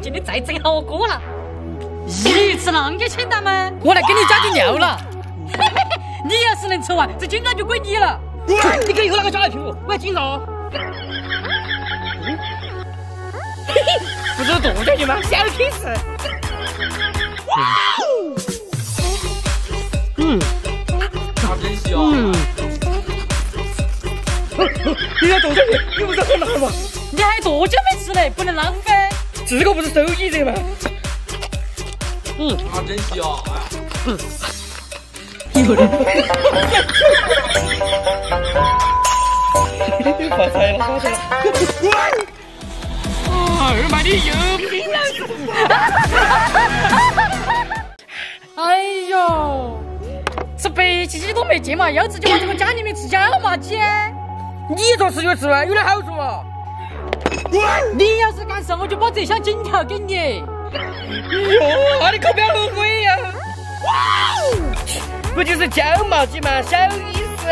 今天再整好过了，一次浪给钱大吗？我来给你加点料了。你要是能抽完，这金章就归你了。你给以后那个小来评我，我还紧张。不是剁下去吗？小 kiss。那真香。你要剁下去，你不是很辣吗？你还多久没吃嘞？不能浪费。这个不是手艺人吗？那真香。有人。发财了，发财了！二妈，你有病了！哎呦，吃白切鸡都没劲嘛，要吃就往这个家里面吃小麻鸡。你做吃就吃完，有点好处嘛。你要是敢吃，我就把这箱金条给你。哟，你可不要后悔呀！不就是椒麻鸡嘛，小意思。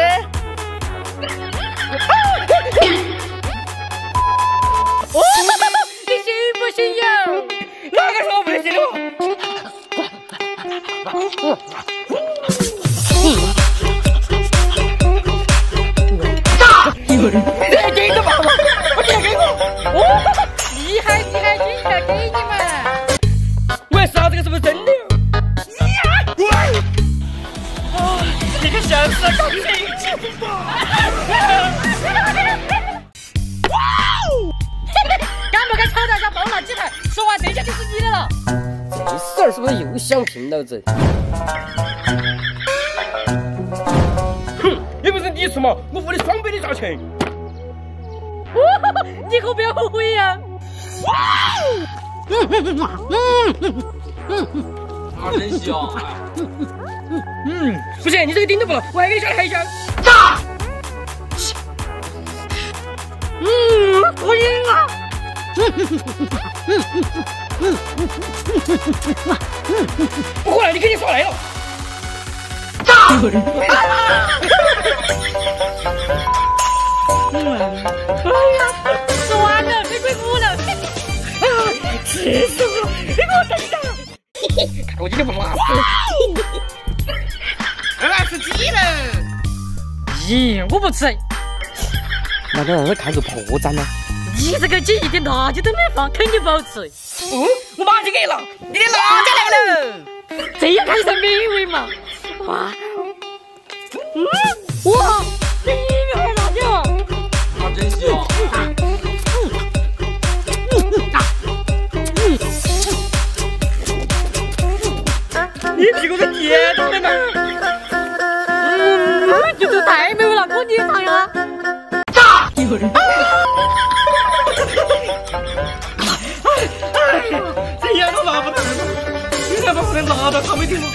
哦，你信不信哟？哪个说我不能信的我？有人，你给个爸爸，我今天给我。哦，厉害厉害，金条给你嘛。我要杀这个是不是真的？你个小死狗屁！敢不敢炒大家爆辣鸡排？说完这下就是你的了。这事儿是不是又想骗老子？哼，又不是你吃嘛，我付你2倍的价钱。你可不要后悔呀！那真香。不行，你这个顶都不了，我还给你下来还一箱。不赢啊！不过来，你肯定耍赖了。吃完了，没鬼谷了。气死我！你给我等着！看我今天不辣死！辣死鸡了！咦，我不吃。那个让他看个破绽呢？你这个鸡一点辣椒都没放，肯定不好吃。哦，我马上就给了，你的辣椒来了！这样才是美味嘛！哇，哇，这一面辣椒，那真香。你屁股是甜的吗？这个太美味了，我你尝呀！有人。这样都拿不到，你他妈不能拿到，他没听我。